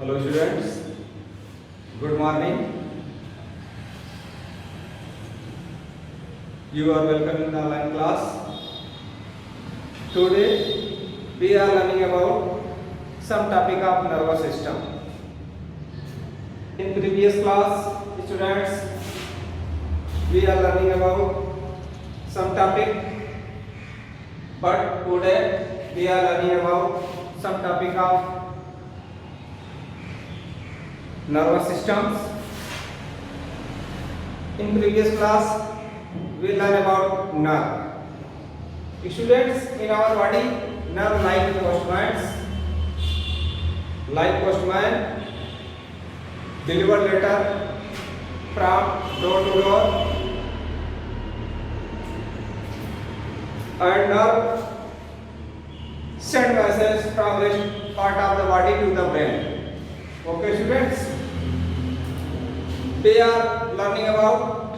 Hello students, good morning. You are welcome in the online class. Today we are learning about some topic of nervous system. In previous class, students, we are learning about some topic, but today we are learning about some topic of nervous systems. In previous class we learned about nerve. Students, in our body, nerve like postman deliver letter from door to door, and nerve send message from this part of the body to the brain. Okay students, we are learning about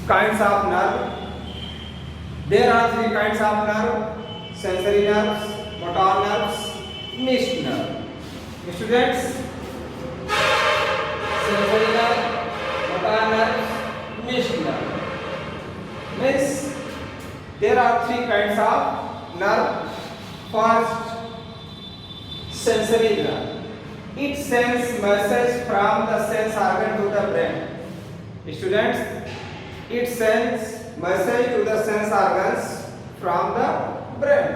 kinds of nerve. There are three kinds of nerve: sensory nerves, motor nerves, mixed nerve. Students, sensory nerve, motor nerves, mixed nerve means there are three kinds of nerve. First, sensory nerve. It sends message from the sense organ to the brain. Students, it sends message to the sense organs from the brain.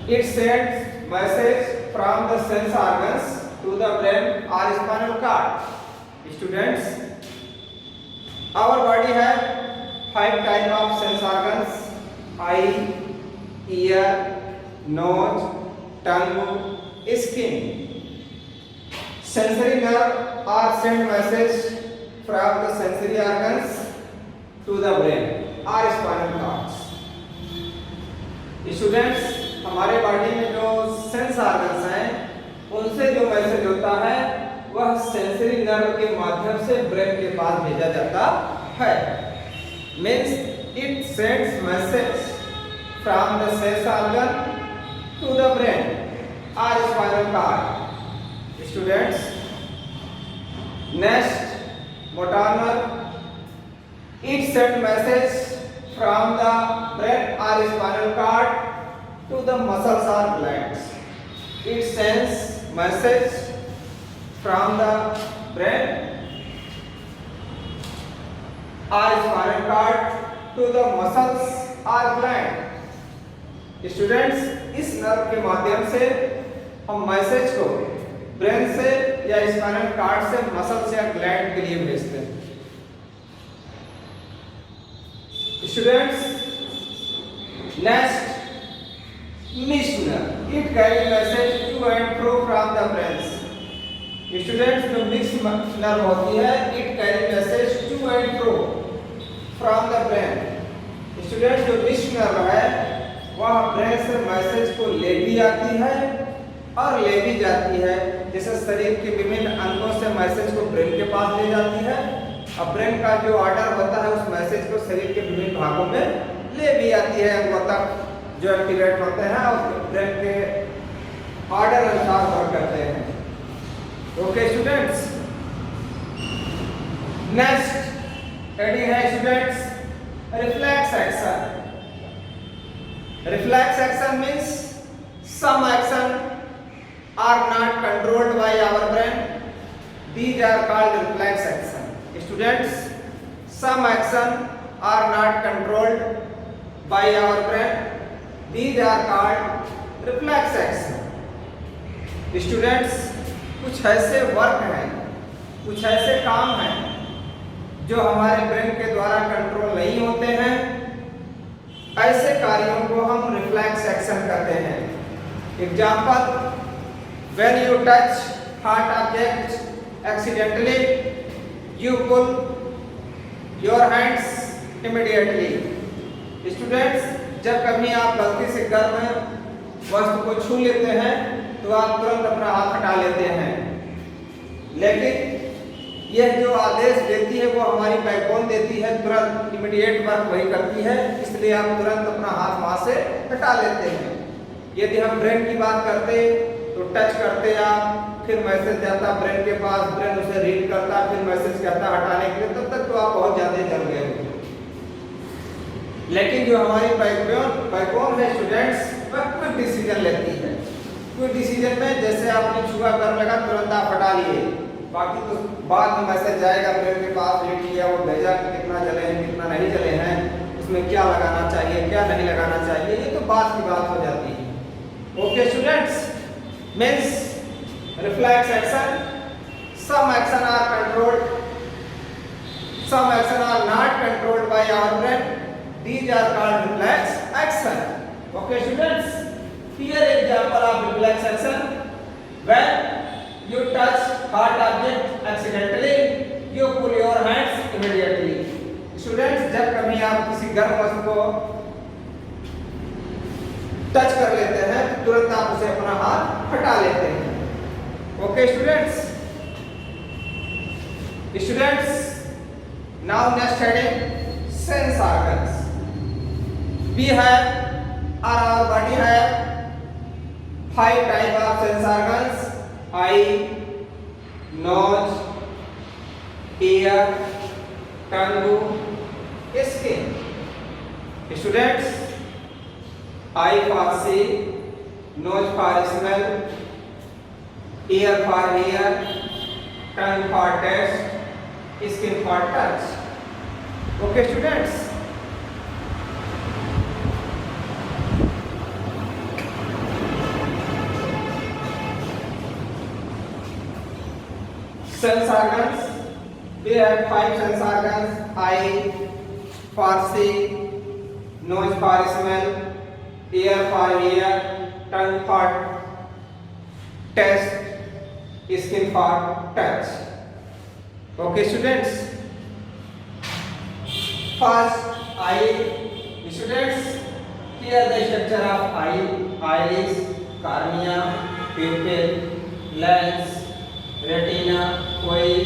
It sends message from the sense organs to the brain or spinal cord. Students, our body have 5 types of sense organs: eye, ear, nose, tongue, skin. Sensory nerve are send message from the sensory organs to the brain or spinal cords. Students, हमारे body में जो sense organs हैं उनसे जो message होता है वह sensory nerve के माध्यम से ब्रेन के पास भेजा जाता है. Means it sends message from the sense organ to the brain or spinal cord. Students, next, motor nerve. It sends message from the brain or spinal cord to the muscles or glands. It sends message from the brain or spinal cord to the muscles or gland. Students, इस nerve के माध्यम से हम message को brain से या spinal cord से muscle या ग्लैंड के लिए भेजते हैं. Students, next, mixed nerve. It carry message to and fro from the brain. Students, जो मिक्स्ड नर्व होती है it carry message to and fro from the brain. Students, जो मिक्स्ड नर्व है वह ब्रेन से मैसेज को ले भी आती है और ले भी जाती है. जैसे शरीर के विभिन्न अंगों से मैसेज को ब्रेन के पास ले जाती है. अब ब्रेन का जो ऑर्डर होता है उस मैसेज को शरीर के विभिन्न भागों में ले भी आती है. अंगों तक जो एक्टिवेट होते हैं और ब्रेन के ऑर्डर अनुसार वर्क करते हैं. ओके स्टूडेंट्स, नेक्स्ट हेडिंग है students reflex action. Reflex action means some action are not controlled by our brain. These are called reflex action. Students, some action are not controlled by our brain. These are called reflex action. Students, कुछ ऐसे work हैं, कुछ ऐसे काम हैं जो हमारे brain के द्वारा कंट्रोल नहीं होते हैं. ऐसे कार्यों को हम रिफ्लेक्स एक्शन कहते हैं. Example, when you touch hot object accidentally you pull your hands immediately. Students, जब कभी आप गलती से गर्म वस्तु को छू लेते हैं तो आप तुरंत अपना हाथ हटा लेते हैं. लेकिन यह जो आदेश देती है वो हमारी बैकबोन देती है, तुरंत इमीडिएट वर्क वही करती है, इसलिए आप तुरंत अपना हाथ वहां से हटा लेते हैं। यदि हम ब्रेन की बात करते तो टच करते आप, फिर मैसेज जाता ब्रेन के पास, ब्रेन उसे रीड करता, फिर मैसेज कहता हटाने के लिए, तब तक तो आप बहुत ज्यादा जल गए होंगे। लेकिन जो हमारी बैकबोन है स्टूडेंट्स, वह क्विक डिसीजन लेती है। क्विक डिसीजन में जैसे आपने छुआ कर लगा तुरंत आप हटा लिए, बाकी तो बाद में मैसेज जाएगा ब्रेन के पास, रीड किया, वो भेजा कि कितना जले हैं कितना नहीं जले हैं, उसमें क्या लगाना चाहिए क्या नहीं लगाना चाहिए, ये तो बाद की बात हो जाती है। Okay students, means reflex action, some action are controlled, some action are not controlled by our brain, these are called reflex action. Okay students, here example of reflex action: when you touch hard object accidentally, you pull your hands immediately. Students, जब कभी आप किसी गर्म वस्तु को touch कर लेते हैं तो तुरंत आप उसे अपना हाथ हटा लेते हैं। Okay students, now next heading, sense organs. We have, or our body have 5 type of sense organs: eye, nose, ear, tongue, skin. Students, eye for see, nose for smell, ear for hear, tongue for taste, skin for touch. Okay students, sense organs, we have 5 sense organs: eye for see, nose for smell, ear for hear, tongue for taste, skin for touch. Okay students, first eye. Students, here the structure of eye: iris, cornea, pupil, lens, retina, coil,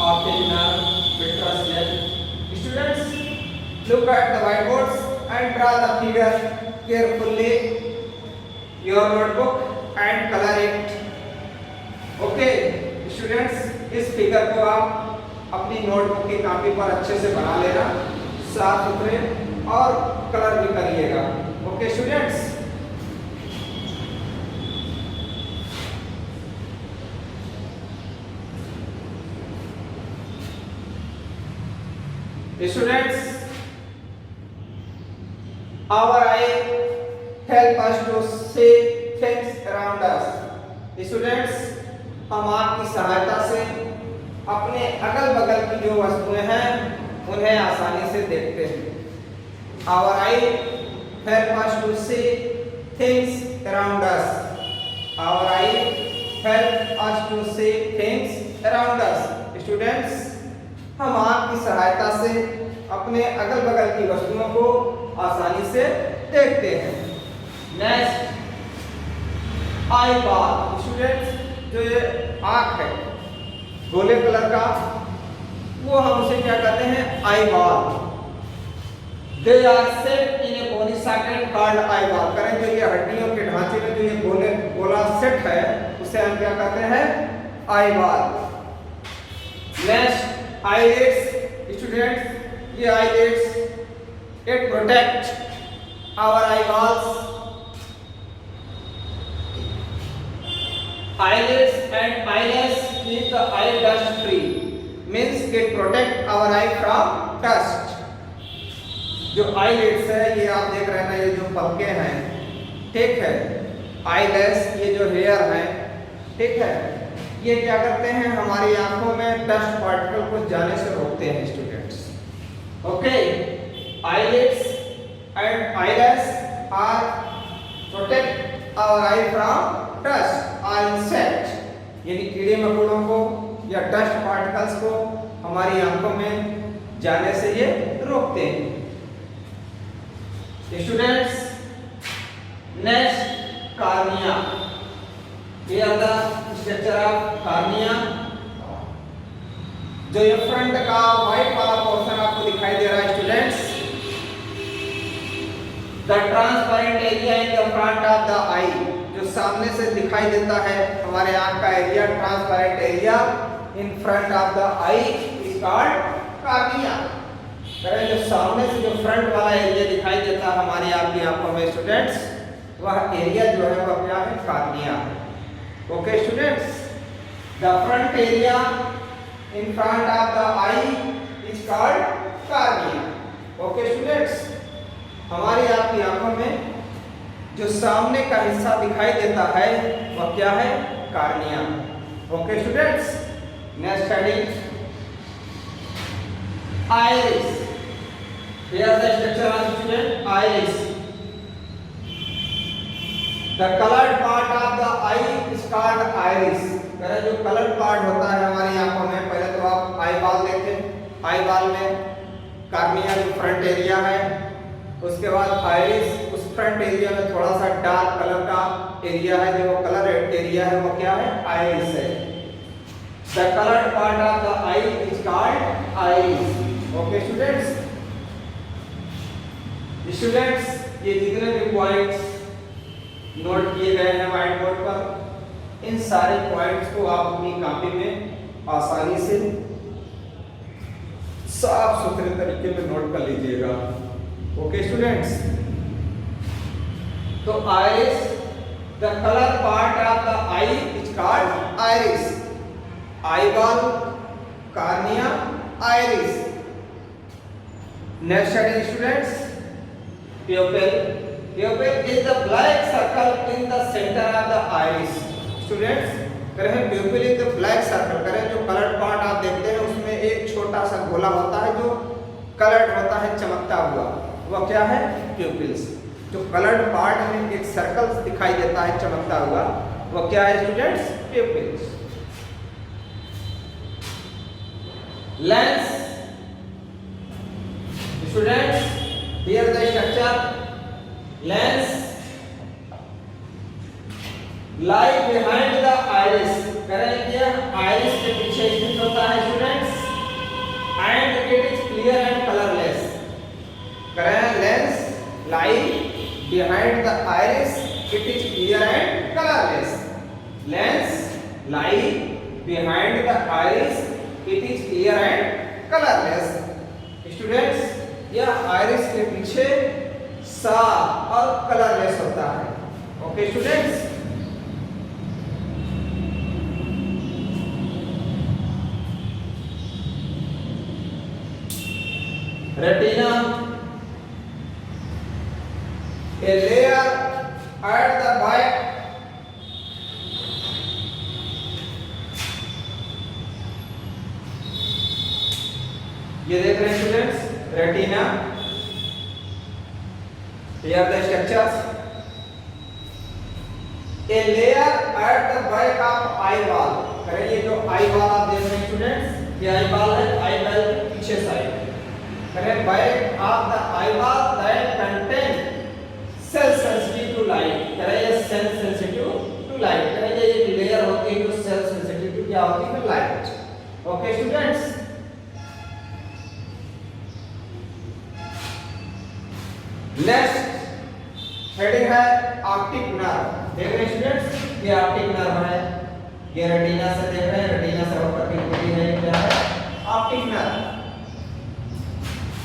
optic nerve, vitreous gel. Students, look at the whiteboards and draw the figure carefully. Your notebook and color it. Okay students, इस figure को आप अपनी notebook की copy पर अच्छे से बना लेना, साफ सुथरे, और कलर भी करिएगा। Okay students, our eye help us to see things around us. Students, हम आपकी सहायता से अपने अगल बगल की जो वस्तुएं हैं उन्हें आसानी से देखते हैं। Our eye help us to see things around us. Our eye help us to see things around us. Students, हम आपकी सहायता से अपने अगल बगल की वस्तुओं को आसानी से देखते हैं। Next, eye ball. स्टूडेंट्स, जो ये आँख है गोले कलर का, वो हम उसे क्या कहते हैं? Eyeball. They are set in a bony socket called eyeball. करें जो ये हड्डियों के ढांचे में जो ये गोला सेट है उसे हम क्या कहते हैं? Eyeball. Next, eyelids. Students, ये eyelids it protect our eyeballs. Eyelids and eyelash keep the eye dust free. Means it protect our eye from dust. जो eyelids है ये आप देख रहे हैं ना, ये जो पलकें हैं, ठीक है। eyelash ये जो हेयर है, ठीक है, ये क्या करते हैं? हमारी आंखों में डस्ट पार्टिकल को जाने से रोकते हैं students. Okay, eyelids and eyelash are protect our eye from dust or insect, यानी कीड़े मकोड़ों को या डस्ट पार्टिकल्स को हमारी आंखों में जाने से ये रोकते हैं। Students, next, cornea. Here the structure of cornea. जो ये फ्रंट का व्हाइट वाला पोर्शन आपको दिखाई दे रहा है students, the transparent area in the front of the eye, जो सामने से दिखाई देता है हमारे आंख का area, transparent area in front of the eye is called cornea. करें जो सामने से जो फ्रंट वाला एरिया दिखाई देता है हमारी आपकी आंखों में स्टूडेंट्स, वह एरिया जो है वह क्या है, cornea. Okay students, the front area in front of the eye is called cornea. Okay students, हमारी आपकी आंखों में जो सामने का हिस्सा दिखाई देता है वह क्या है, cornea. Okay students, next heading iris. Here the structure of student iris. The colored part of the eye is called iris. करें जो कलर्ड पार्ट होता है हमारी आंखों में, पहले तो आप आई बॉल देखें, आई बॉल में कार्निया जो फ्रंट एरिया है, उसके बाद आइरिस, उस फ्रंट एरिया में थोड़ा सा डार्क कलर का एरिया है, जो कलर एरिया है वो क्या है, आइरिस है। The colored part of the eye is called iris. Okay students, ये जितने भी पॉइंट्स नोट किए गए हैं व्हाइट बोर्ड पर, इन सारे पॉइंट्स को आप अपनी कॉपी में आसानी से साफ सुथरे तरीके में नोट कर लीजिएगा। ओके स्टूडेंट्स, तो iris, the colour part of the eye is called iris. eyeball, cornea, iris. Next heading students, pupil. Pupil is the black circle in the center of the iris. Students, करें pupil is the black circle, करें जो colored part आप देखते हैं उसमें एक छोटा सा गोला होता है जो colored होता है, चमकता हुआ, वह क्या है, pupils। जो colored part में एक सर्कल दिखाई देता है चमकता हुआ, वह क्या है students, pupils। Lens, students, here the structure, lens lie behind the iris, करें क्या, iris के पीछे स्थित होता है students, and it is clear and colorless। करें lens lie behind the iris, it is clear and colorless। lens lie behind the iris, it is clear and colorless। Students, यह iris के पीछे साफ और कलरलेस होता है। Okay students, retina, a layer at the back ये देख रहे हैं students, retina, here the structures, a layer at the back of eyeball। करें ये जो eyeball आप देख रहे हैं स्टूडेंट्स, ये eyeball है, eyeball के पीछे साइड, करें back of the eyeball that contain cell sensitive to light। करें ये cell sensitive to light, करें ये एक layer होती है जो cell sensitive to क्या होती है, light। Okay students, next heading है ऑप्टिक नर्व। देख रहे हैं स्टूडेंट्स, ये ऑप्टिक नर्व है, ये रेटिना से देख रहे हैं, रेटिना से होकर के होती है, क्या है, ऑप्टिक नर्व।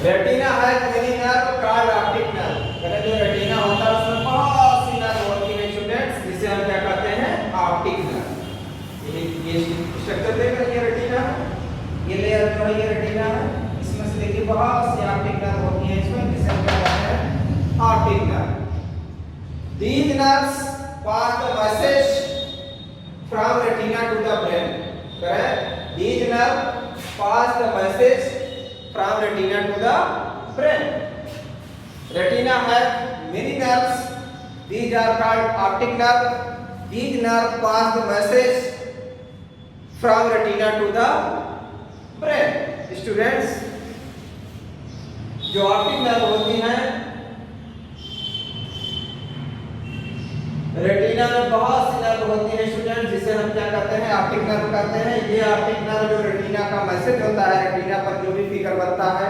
रेटिना है mini nerve called optic nerve. कहते जो रेटिना होता है उसमें बहुत सी नर्व होती है स्टूडेंट्स, जिसे हम क्या कहते हैं, ऑप्टिक नर्व। ये स्ट्रक्चर देख रहे हैं, रेटिना, ये लेयर जो है ये रेटिना है, इसमें से देखिए बहुत सी ऑप्टिक नर्व होती है इसमें, जिसे हम क्या कहते हैं, optic nerve। These nerves pass the message from retina to the brain। Correct? These nerves pass the message from retina to the brain। Retina have many nerves. These are called optic nerve। These nerves pass the message from retina to the brain। Students, जो optic nerve होती हैं retina में बहुत सी nerve होती है student, जिसे हम क्या कहते हैं, ऑप्टिक नर्व कहते हैं। ये ऑप्टिक नर्व जो रेटिना का मैसेज होता है, रेटिना पर जो भी फिगर बनता है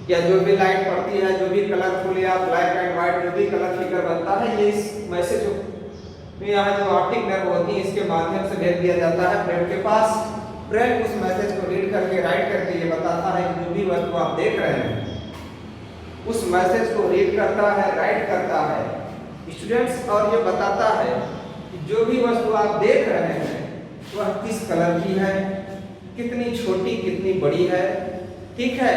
या जो भी लाइट पड़ती है, जो भी कलरफुल या ब्लैक एंड व्हाइट जो भी कलर फिगर बनता है, ये इस मैसेज में यहाँ जो ऑप्टिक नर्व होती है इसके माध्यम से भेज दिया जाता है ब्रेन के पास। ब्रेन उस मैसेज को रीड करके, राइट करके ये बताता है कि जो भी वस्तु आप देख रहे हैं उस मैसेज को रीड करता है, राइट करता है स्टूडेंट्स, और ये बताता है कि जो भी वस्तु आप देख रहे हैं वह किस कलर की है, कितनी छोटी कितनी बड़ी है। ठीक है,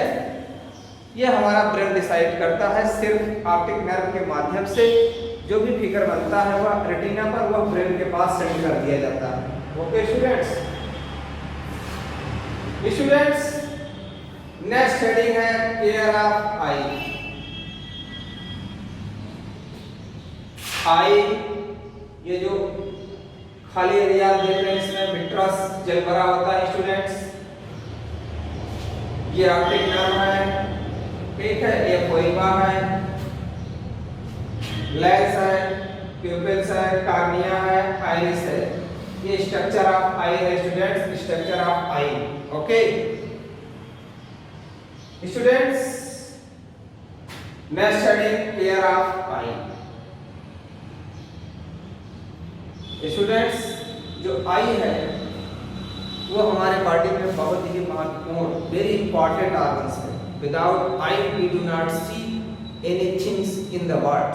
यह हमारा ब्रेन डिसाइड करता है सिर्फ ऑप्टिक नर्व के माध्यम से। जो भी फिगर बनता है वह रेटिना पर, वह ब्रेन के पास सेंड कर दिया जाता है। ओके स्टूडेंट्स, नेक्स्ट हेडिंग है केयर ऑफ आई। आई, ये जो खाली एरिया देख रहे हैं इसमें विट्रस जल भरा होता है स्टूडेंट्स। ये ऑप्टिक नर्व है, ठीक है, ये कोइमा है, लेंस है, प्यूपिल्स है, कार्निया है, आइरिस है। ये स्ट्रक्चर ऑफ आई है students, structure of I. Okay students, next heading care of eye. Students, जो आई है वो हमारे बॉडी में बहुत ही महत्वपूर्ण, वेरी इंपॉर्टेंट ऑर्गन्स है। Without eye we do not see anything in the world.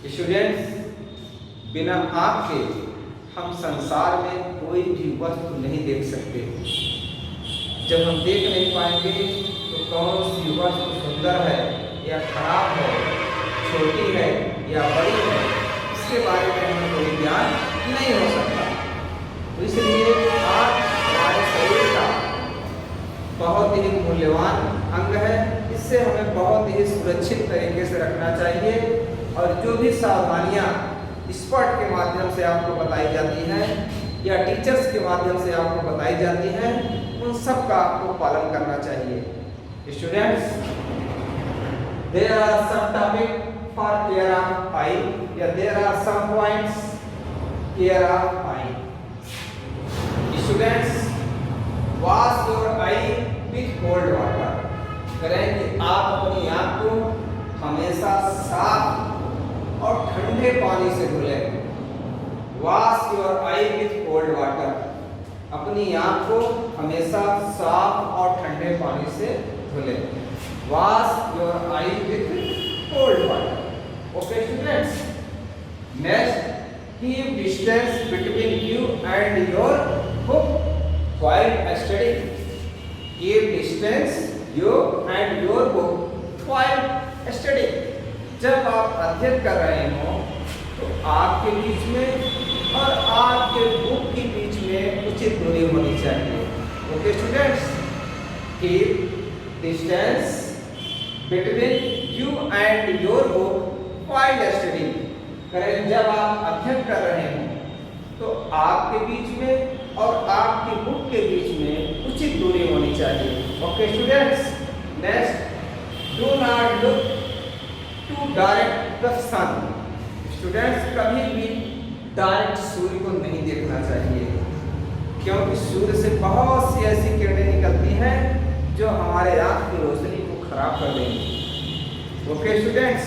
Students, बिना आँख के हम संसार में कोई भी वस्तु नहीं देख सकते। जब हम देख नहीं पाएंगे तो कौन सी वस्तु सुंदर है या खराब है, छोटी है या बड़ी है, इसके बारे में हमें कोई ज्ञान नहीं हो सकता। तो इसलिए आँख हमारे शरीर का बहुत ही मूल्यवान अंग है। इससे हमें बहुत ही सुरक्षित तरीके से रखना चाहिए, और जो भी सावधानियां स्पॉट के माध्यम से आपको बताई जाती हैं या टीचर्स के माध्यम से आपको बताई जाती हैं, उन सब का आपको पालन करना चाहिए। Students, there are some topic for care of eye, या there are some points care of eye. Students, wash your eye with cold water. करें कि आप अपनी आँख को हमेशा साफ और ठंडे पानी से धुलें। Wash your eye with cold water. अपनी आँख को हमेशा साफ और ठंडे पानी से धुलें। Wash your eye with cold water. Okay students, next, keep distance between you and your book while studying. Keep distance you and your book while studying. जब आप अध्ययन कर रहे हो तो आपके बीच में और आपके बुक के बीच में उचित दूरी होनी चाहिए। Okay students, keep distance between you and your book while studying. करें, जब आप अध्ययन कर रहे हो तो आपके बीच में और आपकी बुक के बीच में उचित दूरी होनी चाहिए। Okay students, next, do not look to direct the sun. Students, कभी भी डायरेक्ट सूर्य को नहीं देखना चाहिए, क्योंकि सूर्य से बहुत सी ऐसी किरणें निकलती हैं जो हमारे आँख की रोशनी को खराब कर देंगी। Okay students,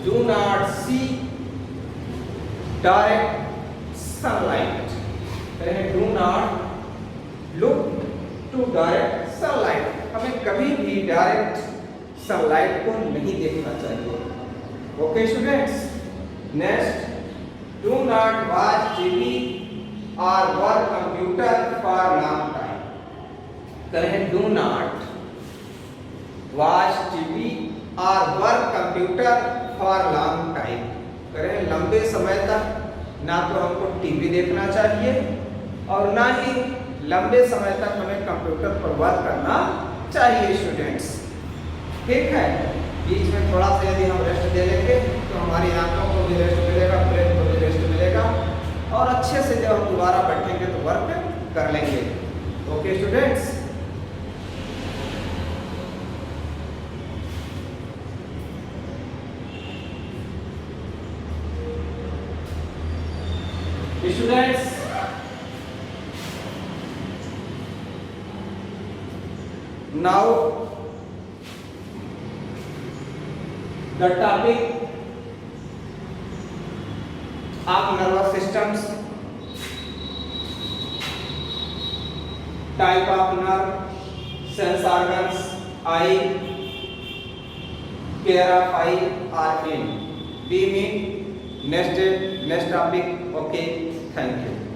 do not see direct sunlight. Do not look to direct sunlight. हमें कभी भी डायरेक्ट सनलाइट को नहीं देखना चाहिए। Okay students, next, do not watch TV और work computer for long time. करें, डू नॉट वॉच टीवी और work computer for long time. करें, लंबे समय तक ना तो हमको टीवी देखना चाहिए और ना ही लंबे समय तक हमें कंप्यूटर पर वर्क करना चाहिए स्टूडेंट्स। ठीक है, बीच में थोड़ा सा यदि हम रेस्ट दे लेंगे तो हमारी आंखों को भी रेस्ट मिलेगा, ब्रेन को भी रेस्ट मिलेगा, और अच्छे से जब हम दोबारा बैठेंगे तो वर्क कर लेंगे। Okay students, Students, now the topic of nervous systems, type of nerve, sense organs, eye, pair of eye or in. We meet next topic. Okay, thank you.